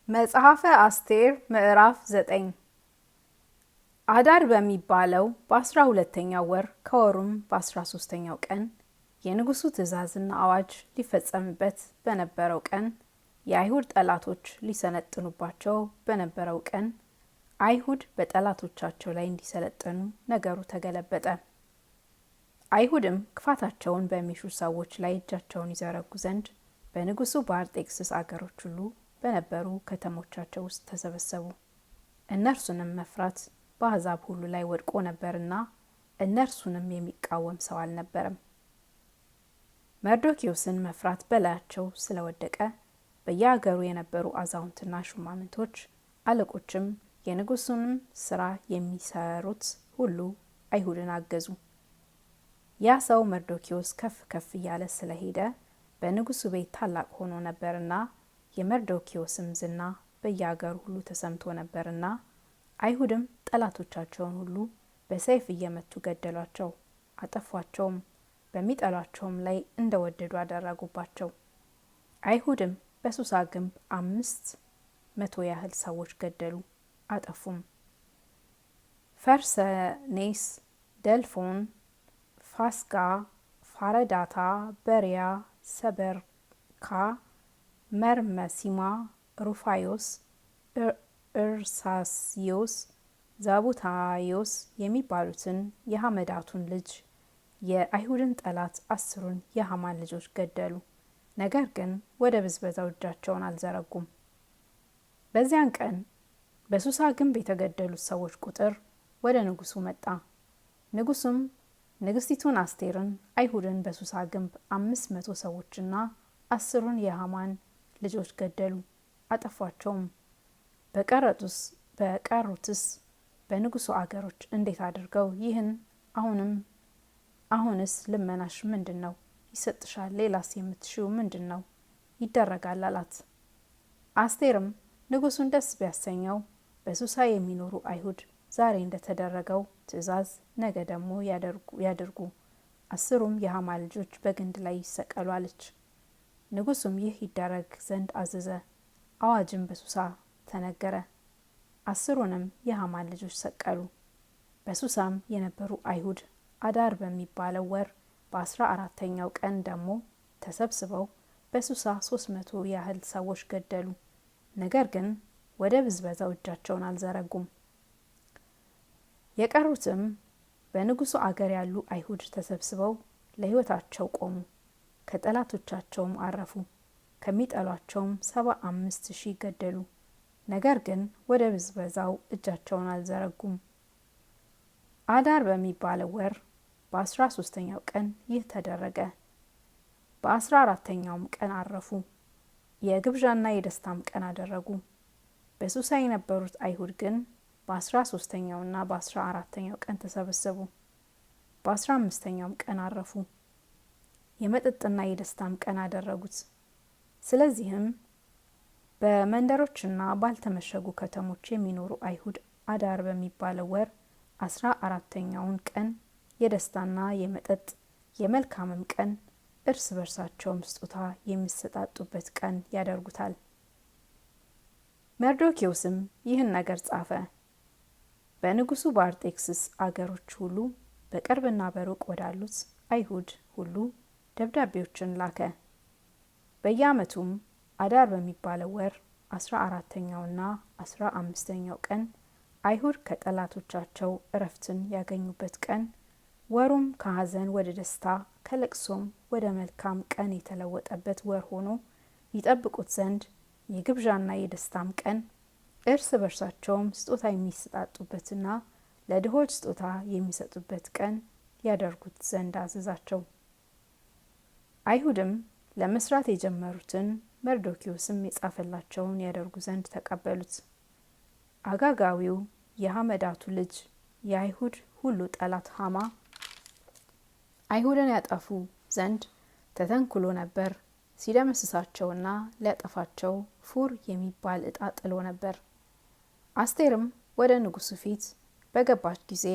መጽሐፈ አስቴር ምዕራፍ 9 አዳር በሚባለው በ12ኛው ወር ከወሩም በ13ኛው ቀን የንጉሱ ትእዛዝና አዋጅ ሊፈጸምበት በነበረው ቀን የአይሁድ ጠላቶች ሊሰለጥኑባቸው በነበረው ቀን አይሁድ በጠላቶቻቸው ላይ እንዲሰለጥኑ ነገሩ ተገለበጠ። አይሁድም ክፋታቸውን በሚሹ ሰዎች ላይ እጃቸውን ይዘረጉ ዘንድ በንጉሱ በአርጤክስስ አገሮች ሁሉ በነበሩ ከተሞቻቸው ውስጥ ተሰበሰቡ። እነርሱንም መፍራት በአሕዛብ ሁሉ ላይ ወድቆ ነበርና እነርሱንም የሚቃወም ሰው አልነበረም። መርዶክዮስን መፍራት በላያቸው ስለወደቀ በየአገሩ የነበሩ አዛውንትና ሹማምንቶች፣ አለቆችም የንጉሱንም ስራ የሚሰሩት ሁሉ አይሁድን አገዙ። ያ ሰው መርዶክዮስ ከፍ ከፍ እያለ ስለሄደ በንጉሱ ቤት ታላቅ ሆኖ ነበርና የመርዶክዮስም ዝና በየአገሩ ሁሉ ተሰምቶ ነበርና አይሁድም ጠላቶቻቸውን ሁሉ በሰይፍ እየመቱ ገደሏቸው፣ አጠፏቸውም። በሚጠሏቸውም ላይ እንደወደዱ አደረጉባቸው። አይሁድም በሱሳ ግንብ 500 ያህል ሰዎች ገደሉ፣ አጠፉም። ፈርሰኔስ፣ ደልፎን፣ ፋስጋ፣ ፋረዳታ፣ በሪያ፣ ሰበርካ፣ መርመሲማ፣ ሩፋዮስ፣ እርሳስዮስ፣ ዛቡታዮስ የሚባሉትን የሐመዳቱን ልጅ የአይሁድን ጠላት 10ን የሐማን ልጆች ገደሉ። ነገር ግን ወደ ብዝበዛው እጃቸውን አልዘረጉም። በዚያን ቀን በሱሳ ግንብ የተገደሉት ሰዎች ቁጥር ወደ ንጉሱ መጣ። ንጉሱም ንግስቲቱን አስቴርን አይሁድን በሱሳ ግንብ 500 ሰዎችና 10ን የሐማን ልጆች ገደሉ፣ አጠፏቸውም። በቀሩትስ በንጉሱ አገሮች እንዴት አድርገው ይህን አሁንስ ልመናሽ ምንድን ነው? ይሰጥሻል። ሌላስ የምትሽው ምንድን ነው? ይደረጋል አላት። አስቴርም ንጉሱን ደስ ቢያሰኘው በሱሳ የሚኖሩ አይሁድ ዛሬ እንደተደረገው ትእዛዝ ነገ ደግሞ ያድርጉ፣ 10ሩም የሐማ ልጆች በግንድ ላይ ይሰቀሉ አለች። ንጉሱም ይህ ይደረግ ዘንድ አዘዘ። አዋጅም በሱሳ ተነገረ። 10ሩንም የሐማን ልጆች ሰቀሉ። በሱሳም የነበሩ አይሁድ አዳር በሚባለው ወር በ14ኛው ቀን ደግሞ ተሰብስበው በሱሳ 300 ያህል ሰዎች ገደሉ። ነገር ግን ወደ ብዝበዛው እጃቸውን አልዘረጉም። የቀሩትም በንጉሱ አገር ያሉ አይሁድ ተሰብስበው ለሕይወታቸው ቆሙ፣ ከጠላቶቻቸውም አረፉ። ከሚጠሏቸውም 75,000 ገደሉ። ነገር ግን ወደ ብዝበዛው እጃቸውን አልዘረጉም። አዳር በሚባለው ወር በ13ኛው ቀን ይህ ተደረገ። በ14ኛውም ቀን አረፉ። የግብዣና የደስታም ቀን አደረጉ። በሱሳ የነበሩት አይሁድ ግን በ13ኛውና በ14ኛው ቀን ተሰበሰቡ። በ15ኛውም ቀን አረፉ። የመጠጥና የደስታም ቀን አደረጉት። ስለዚህም በመንደሮችና ባልተመሸጉ ከተሞች የሚኖሩ አይሁድ አዳር በሚባለው ወር 14ኛውን ቀን የደስታና የመጠጥ የመልካምም ቀን እርስ በርሳቸውም ስጦታ የሚሰጣጡበት ቀን ያደርጉታል። መርዶክዮስም ይህን ነገር ጻፈ። በንጉሱ በአርጤክስስ አገሮች ሁሉ በቅርብና በሩቅ ወዳሉት አይሁድ ሁሉ ደብዳቤዎችን ላከ። በየዓመቱም አዳር በሚባለው ወር 14ኛውና 15ኛው ቀን አይሁድ ከጠላቶቻቸው እረፍትን ያገኙበት ቀን፣ ወሩም ከሐዘን ወደ ደስታ ከለቅሶም ወደ መልካም ቀን የተለወጠበት ወር ሆኖ ይጠብቁት ዘንድ የግብዣና የደስታም ቀን እርስ በርሳቸውም ስጦታ የሚሰጣጡበትና ለድሆች ስጦታ የሚሰጡበት ቀን ያደርጉት ዘንድ አዘዛቸው። አይሁድም ለመስራት የጀመሩትን መርዶክዮስም የጻፈላቸውን ያደርጉ ዘንድ ተቀበሉት። አጋጋዊው የሐመዳቱ ልጅ የአይሁድ ሁሉ ጠላት ሐማ አይሁድን ያጠፉ ዘንድ ተተንኩሎ ነበር። ሲደመስሳቸውና ሊያጠፋቸው ፉር የሚባል ዕጣ ጥሎ ነበር። አስቴርም ወደ ንጉሱ ፊት በገባች ጊዜ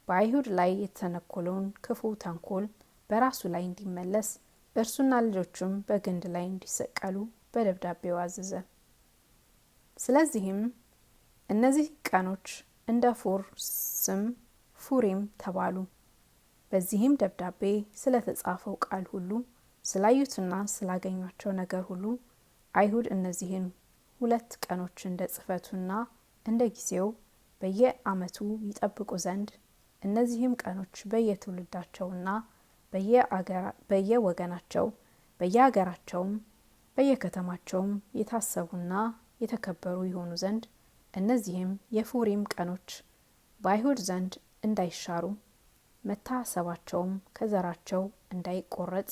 በአይሁድ ላይ የተተነኮለውን ክፉ ተንኮል በራሱ ላይ እንዲመለስ እርሱና ልጆቹም በግንድ ላይ እንዲሰቀሉ በደብዳቤው አዘዘ። ስለዚህም እነዚህ ቀኖች እንደ ፉር ስም ፉሪም ተባሉ። በዚህም ደብዳቤ ስለተጻፈው ቃል ሁሉ፣ ስላዩትና ስላገኟቸው ነገር ሁሉ አይሁድ እነዚህን 2 ቀኖች እንደ ጽሕፈቱና እንደ ጊዜው በየዓመቱ ይጠብቁ ዘንድ እነዚህም ቀኖች በየትውልዳቸውና በየወገናቸው በየአገራቸውም በየከተማቸውም የታሰቡና የተከበሩ ይሆኑ ዘንድ እነዚህም የፉሪም ቀኖች በአይሁድ ዘንድ እንዳይሻሩ መታሰባቸውም ከዘራቸው እንዳይቆረጥ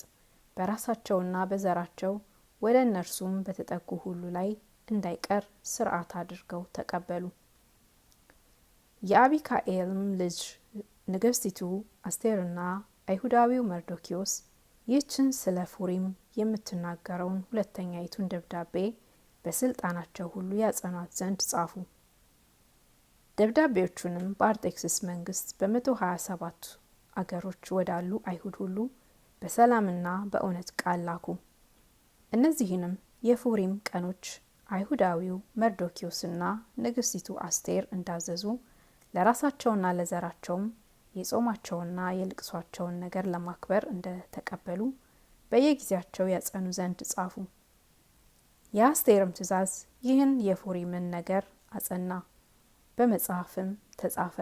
በራሳቸውና በዘራቸው ወደ እነርሱም በተጠጉ ሁሉ ላይ እንዳይቀር ሥርዓት አድርገው ተቀበሉ። የአቢካኤልም ልጅ ንግሥቲቱ አስቴርና አይሁዳዊው መርዶኪዎስ ይህችን ስለ ፉሪም የምትናገረውን 2ኛይቱን ደብዳቤ በስልጣናቸው ሁሉ ያጸኗት ዘንድ ጻፉ። ደብዳቤዎቹንም በአርጤክስስ መንግስት በ127 አገሮች ወዳሉ አይሁድ ሁሉ በሰላምና በእውነት ቃል ላኩ። እነዚህንም የፉሪም ቀኖች አይሁዳዊው መርዶኪዎስና ንግሥቲቱ አስቴር እንዳዘዙ ለራሳቸውና ለዘራቸውም የጾማቸውና የልቅሷቸውን ነገር ለማክበር እንደተቀበሉ በየጊዜያቸው ያጸኑ ዘንድ ጻፉ። የአስቴርም ትእዛዝ ይህን የፉሪምን ነገር አጸና፣ በመጽሐፍም ተጻፈ።